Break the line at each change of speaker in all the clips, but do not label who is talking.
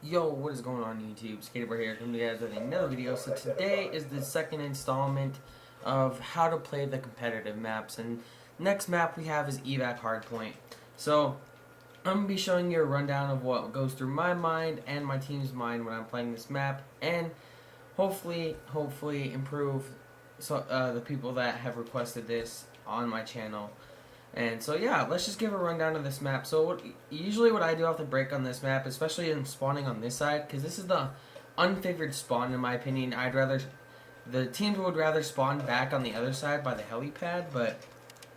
Yo, what is going on YouTube? Skateboard here, coming to you guys with another video. So today is the second installment of how to play the competitive maps, and next map we have is Evac Hardpoint. So I'm going to be showing you a rundown of what goes through my mind and my team's mind when I'm playing this map, and hopefully improve the people that have requested this on my channel. And so yeah, let's just give a rundown of this map. So usually what I do off the break on this map, especially in spawning on this side, because this is the unfavored spawn in my opinion. The teams would rather spawn back on the other side by the helipad, but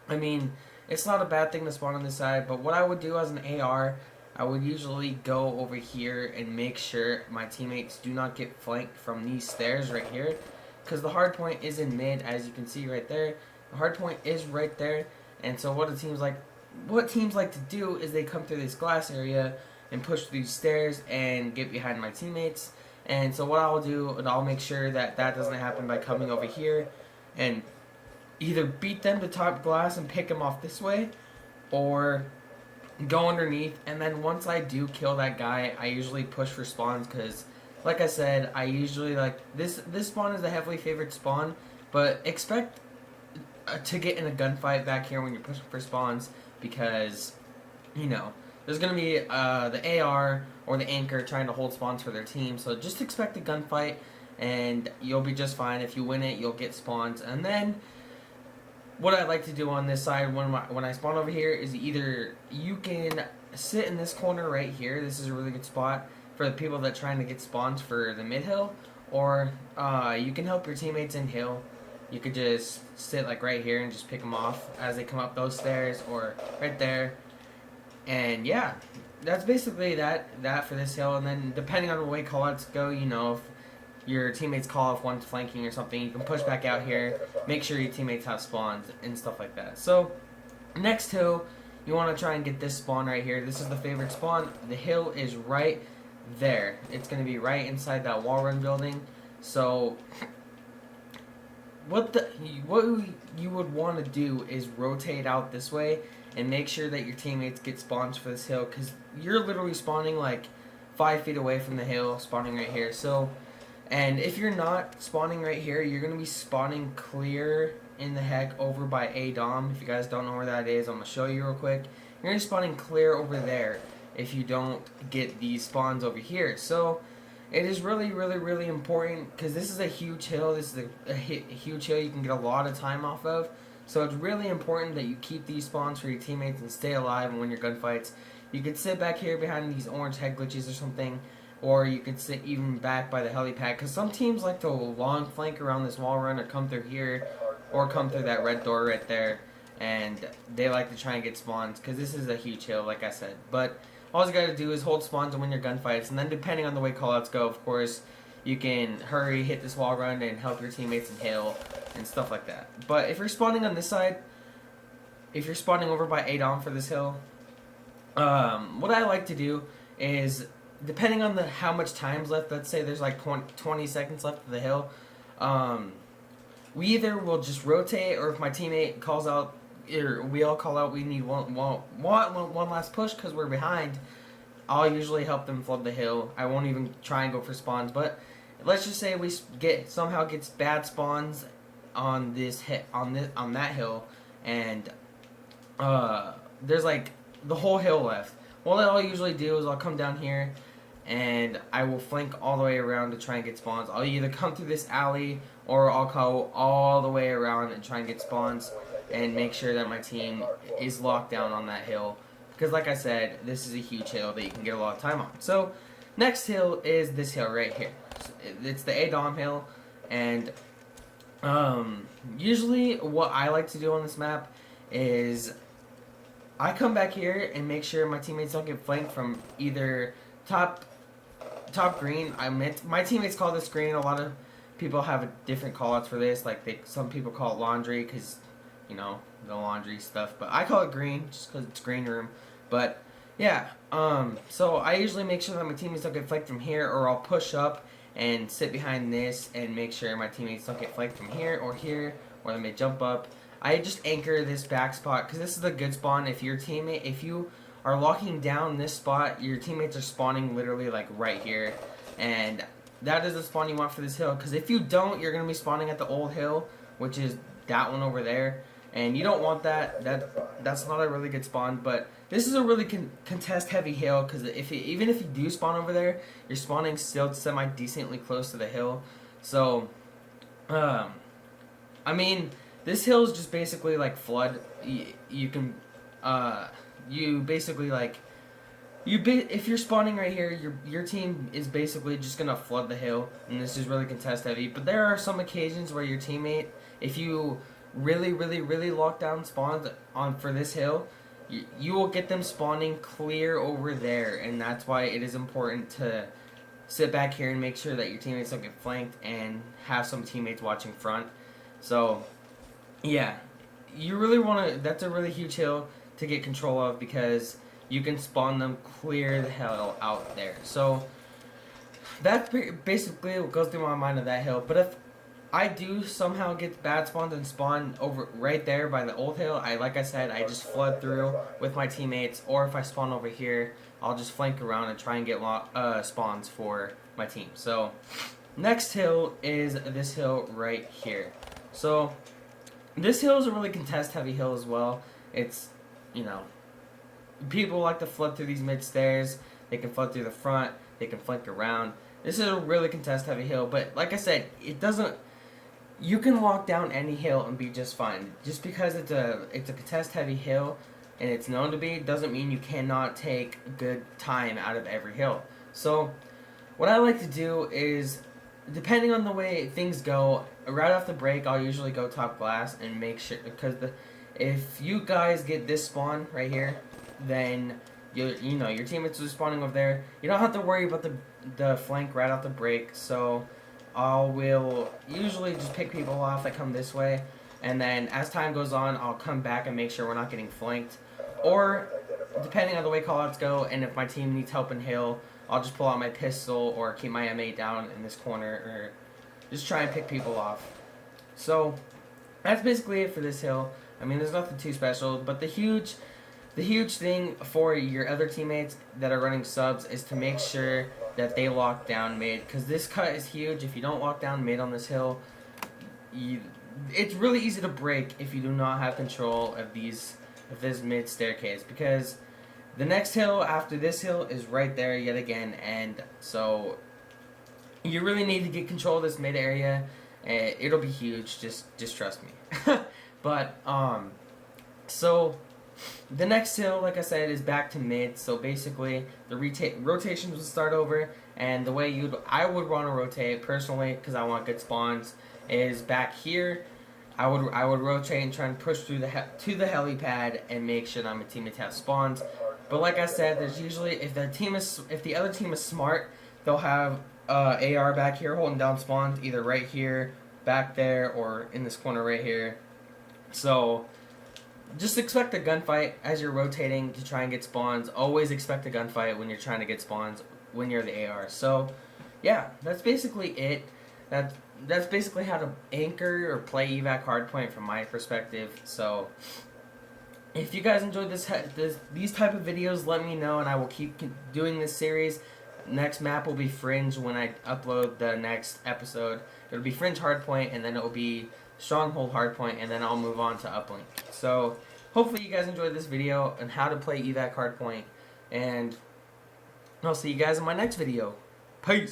I mean, it's not a bad thing to spawn on this side. But what I would do as an AR, I would usually go over here and make sure my teammates do not get flanked from these stairs right here, because the hard point is in mid, as you can see right there. The hard point is right there. And so what teams like to do is they come through this glass area and push these stairs and get behind my teammates. And so what I'll do is I'll make sure that that doesn't happen by coming over here and either beat them to top glass and pick them off this way, or go underneath. And then once I do kill that guy, I usually push for spawns, because like I said, I usually like this spawn is a heavily favored spawn, but expect to get in a gunfight back here when you're pushing for spawns, because you know there's gonna be the AR or the anchor trying to hold spawns for their team. So just expect a gunfight and you'll be just fine. If you win it, you'll get spawns. And then what I like to do on this side when I spawn over here is either you can sit in this corner right here. This is a really good spot for the people that are trying to get spawns for the mid hill, or you can help your teammates in hill. You could just sit like right here and just pick them off as they come up those stairs, or right there. And yeah, that's basically that for this hill. And then depending on the way callouts go, you know, if your teammates call if one's flanking or something, you can push back out here, make sure your teammates have spawns and stuff like that. So next hill, you want to try and get this spawn right here. This is the favorite spawn. The hill is right there. It's going to be right inside that wall run building. So what you would want to do is rotate out this way and make sure that your teammates get spawns for this hill, because you're literally spawning like 5 feet away from the hill, spawning right here. So, and if you're not spawning right here, you're going to be spawning clear in the heck over by A-Dom. If you guys don't know where that is, I'm going to show you real quick. You're going to be spawning clear over there if you don't get these spawns over here. So it is really important, because this is a huge hill. This is a huge hill you can get a lot of time off of. So it's really important that you keep these spawns for your teammates and stay alive and win your gunfights. You could sit back here behind these orange head glitches or something, or you could sit even back by the helipad, because some teams like to long flank around this wall run, or come through here, or come through that red door right there, and they like to try and get spawns, because this is a huge hill, like I said. But all you gotta do is hold spawns and win your gunfights, and then depending on the way callouts go, of course, you can hurry, hit this wall run, and help your teammates in hill and stuff like that. But if you're spawning on this side, if you're spawning over by A-Dom for this hill, what I like to do is, depending on how much time's left, let's say there's like 20 seconds left of the hill, we either will just rotate, or if my teammate calls out, or we all call out we need one last push because we're behind, I'll usually help them flood the hill. I won't even try and go for spawns. But let's just say we somehow gets bad spawns on on that hill, and there's like the whole hill left. What I'll usually do is I'll come down here and I will flank all the way around to try and get spawns. I'll either come through this alley, or I'll go all the way around and try and get spawns and make sure that my team is locked down on that hill, because like I said, this is a huge hill that you can get a lot of time on. So next hill is this hill right here. It's the A-Dom hill, and usually what I like to do on this map is I come back here and make sure my teammates don't get flanked from either top green. My teammates call this green. A lot of people have different callouts for this. Like some people call it laundry, because you know, the laundry stuff, but I call it green just because it's green room. But yeah, so I usually make sure that my teammates don't get flanked from here, or I'll push up and sit behind this and make sure my teammates don't get flanked from here, or they may jump up. I just anchor this back spot, because this is a good spawn. If your teammate, if you are locking down this spot, your teammates are spawning literally like right here, and that is the spawn you want for this hill, because if you don't, you're going to be spawning at the old hill, which is that one over there, and you don't want that. That's not a really good spawn, but this is a really contest heavy hill, because even if you do spawn over there, you're spawning still semi-decently close to the hill. So, I mean, this hill is just basically like flood. You can, you basically like, if you're spawning right here, your team is basically just gonna flood the hill, and this is really contest heavy. But there are some occasions where your teammate, if you really lock down spawns on for this hill, you will get them spawning clear over there, and that's why it is important to sit back here and make sure that your teammates don't get flanked and have some teammates watching front. So, yeah, you really want to. That's a really huge hill to get control of, because you can spawn them clear the hell out there. So that's basically what goes through my mind of that hill. But if I do somehow get bad spawns and spawn over right there by the old hill, like I said, I just flood through with my teammates. Or if I spawn over here, I'll just flank around and try and get spawns for my team. So next hill is this hill right here. So this hill is a really contest heavy hill as well. It's, you know, people like to flood through these mid stairs. They can flood through the front. They can flank around. This is a really contest heavy hill, but like I said, it doesn't. You can lock down any hill and be just fine. Just because it's a contest heavy hill and it's known to be, doesn't mean you cannot take good time out of every hill. So what I like to do is, depending on the way things go, right off the break, I'll usually go top glass and make sure, because if you guys get this spawn right here, then you know your teammates are spawning over there. You don't have to worry about the flank right off the break. So I will usually just pick people off that come this way, and then as time goes on, I'll come back and make sure we're not getting flanked. Or depending on the way callouts go, and if my team needs help in hill, I'll just pull out my pistol or keep my M8 down in this corner, or just try and pick people off. So that's basically it for this hill. I mean, there's nothing too special, but the huge thing for your other teammates that are running subs is to make sure that they lock down mid, because this cut is huge. If you don't lock down mid on this hill, it's really easy to break if you do not have control of this mid staircase, because the next hill after this hill is right there yet again, and so you really need to get control of this mid area. It'll be huge, just trust me. But so the next hill, like I said, is back to mid. So basically, the rotations will start over, and the way I would want to rotate personally, because I want good spawns, is back here. I would rotate and try and push through to the helipad and make sure that my teammates have spawns. But like I said, there's usually, if the other team is smart, they'll have AR back here holding down spawns, either right here, back there, or in this corner right here. So just expect a gunfight as you're rotating to try and get spawns. Always expect a gunfight when you're trying to get spawns when you're the AR. So yeah, that's basically it. That's basically how to anchor or play Evac Hardpoint from my perspective. So if you guys enjoyed these type of videos, let me know, and I will keep doing this series. Next map will be Fringe when I upload the next episode. It'll be Fringe Hardpoint, and then it will be Stronghold Hardpoint, and then I'll move on to Uplink. So hopefully you guys enjoyed this video on how to play Evac Hardpoint, and I'll see you guys in my next video. Peace!